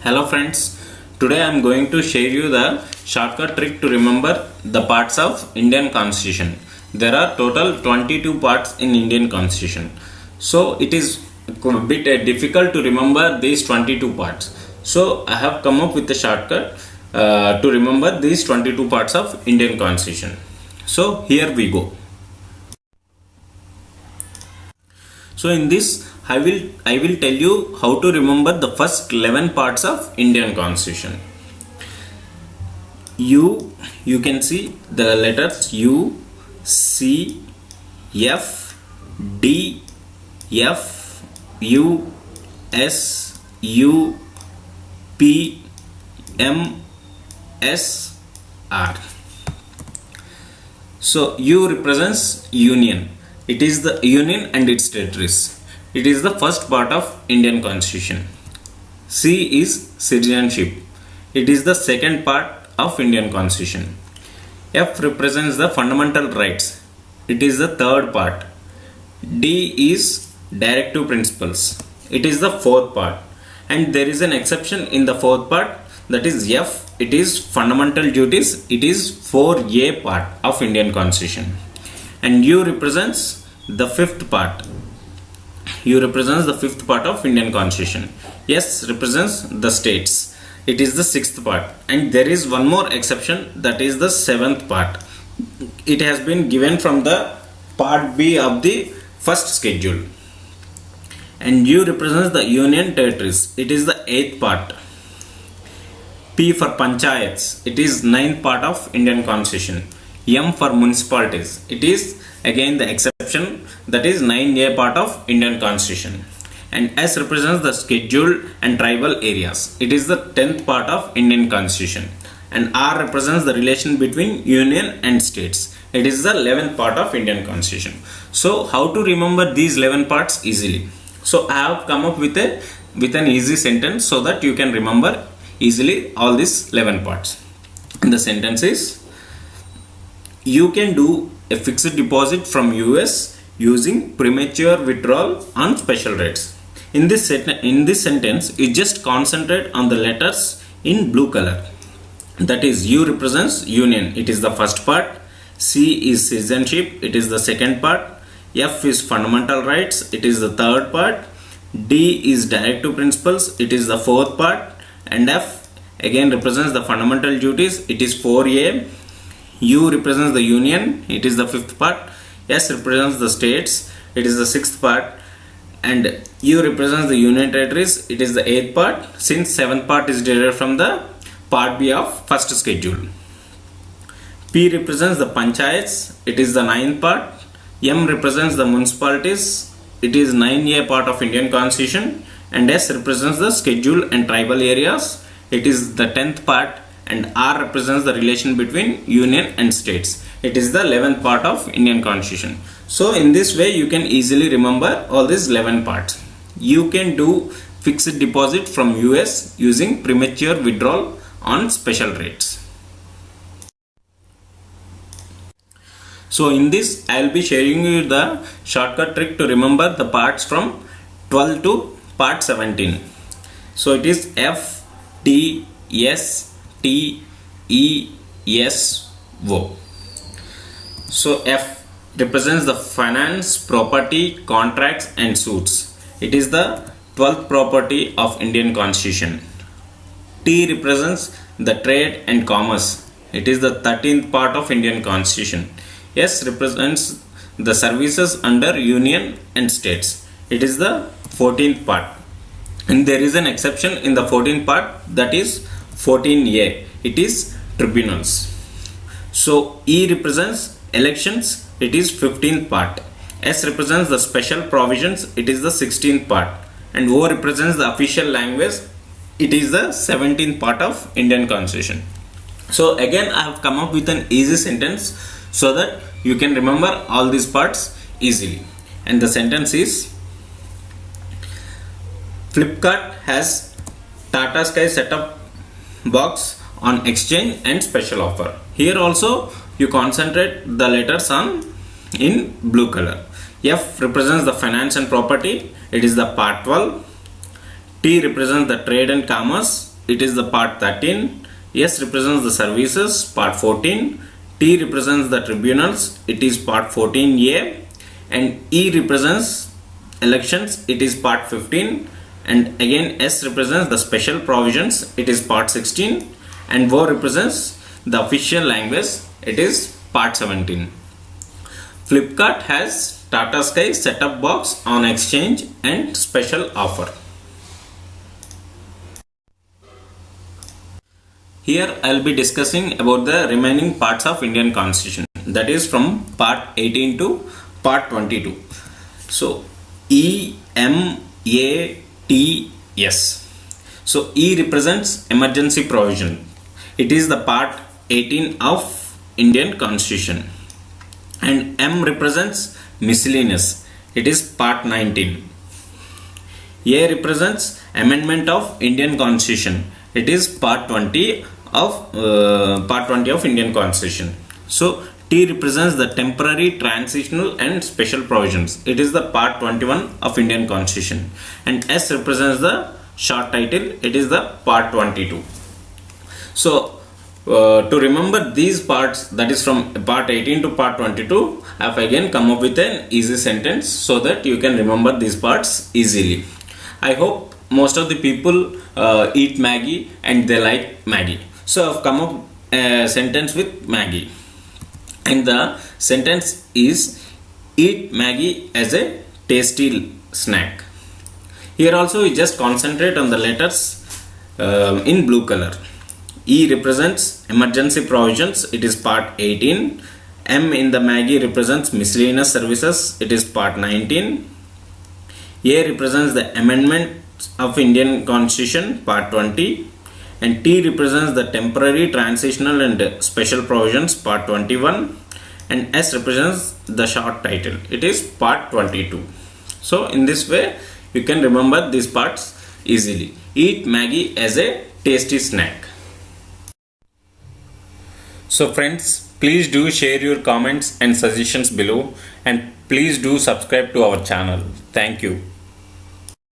Hello friends, today I am going to share you the shortcut trick to remember the parts of Indian Constitution. There are total 22 parts in Indian Constitution. So it is a bit difficult to remember these 22 parts. So I have come up with a shortcut to remember these 22 parts of Indian Constitution. So here we go. So in this I will tell you how to remember the first 11 parts of Indian Constitution. You can see the letters U, C, F, D, F, U, S, U, P, M, S, R. So U represents Union. It is the Union and its territories. It is the first part of Indian Constitution. C is citizenship. It is the second part of Indian Constitution. F represents the fundamental rights. It is the third part. D is directive principles. It is the fourth part. And there is an exception in the fourth part, that is F. It is fundamental duties. It is 4A part of Indian Constitution. And U represents the fifth part. U represents the fifth part of Indian Constitution. S represents the states. It is the sixth part. And there is one more exception, that is the seventh part. It has been given from the part B of the first schedule. And U represents the union territories. It is the eighth part. P for panchayats. It is ninth part of Indian Constitution. M for municipalities. It is again the exception, that is 9A part of Indian Constitution. And S represents the scheduled and tribal areas. It is the 10th part of Indian Constitution. And R represents the relation between union and states. It is the 11th part of Indian Constitution. So how to remember these 11 parts easily? So I have come up with an easy sentence so that you can remember easily all these 11 parts. And the sentence is: you can do a fixed deposit from US using premature withdrawal on special rates. In this sentence, you just concentrate on the letters in blue color. That is, U represents union. It is the first part. C is citizenship. It is the second part. F is fundamental rights. It is the third part. D is directive principles. It is the fourth part. And F again represents the fundamental duties. It is 4A. U represents the union. It is the fifth part. S represents the states. It is the sixth part. And U represents the union territories. It is the eighth part, since seventh part is derived from the part B of first schedule. P represents the panchayats. It is the ninth part. M represents the municipalities. It is 9A part of Indian Constitution. And S represents the schedule and tribal areas. It is the 10th part. And R represents the relation between union and states. It is the 11th part of Indian Constitution. So in this way you can easily remember all these 11 parts. You can do fixed deposit from US using premature withdrawal on special rates. So in this I will be sharing you the shortcut trick to remember the parts from 12 to part 17. So it is F, T, S, T, E, S, O. So F represents the finance, property, contracts and suits. It is the 12th property of Indian Constitution. T represents the trade and commerce. It is the 13th part of Indian Constitution. S represents the services under union and states. It is the 14th part. And there is an exception in the 14th part, that is 14A. It is tribunals. So E represents elections. It is 15th part. S represents the special provisions. It is the 16th part. And O represents the official language. It is the 17th part of Indian Constitution. So again I have come up with an easy sentence so that you can remember all these parts easily. And the sentence is: Flipkart has Tata Sky setup box on exchange and special offer. Here also you concentrate the letters on in blue color. F represents the finance and property. It is the part 12. T represents the trade and commerce. it is the part 13. S represents the services, part 14. T represents the tribunals, it is part 14A. And E represents elections, it is part 15. And again S represents the special provisions, it is part 16. And O represents the official language, it is part 17. Flipkart has Tata Sky set-top box on exchange and special offer. Here I will be discussing about the remaining parts of Indian Constitution, that is from part 18 to part 22. So E, M, A, T, S. So E represents emergency provision. It is the part 18 of Indian Constitution. And M represents miscellaneous. It is part 19. A represents amendment of Indian Constitution. It is part 20 of Indian Constitution. So T represents the temporary, transitional and special provisions. It is the part 21 of Indian Constitution. And S represents the short title. It is the part 22. So to remember these parts, that is from part 18 to part 22, I have again come up with an easy sentence so that you can remember these parts easily. I hope most of the people eat Maggi and they like Maggi. So I have come up a sentence with Maggi. And the sentence is, eat Maggi as a tasty snack. Here also we just concentrate on the letters in blue color. E represents emergency provisions, it is part 18. M in the Maggi represents miscellaneous services, it is part 19. A represents the amendment of Indian Constitution, part 20. And T represents the temporary, transitional and special provisions, part 21. And S represents the short title, it is part 22. So in this way you can remember these parts easily. Eat Maggi as a tasty snack. So friends, please do share your comments and suggestions below, and please do subscribe to our channel. Thank you.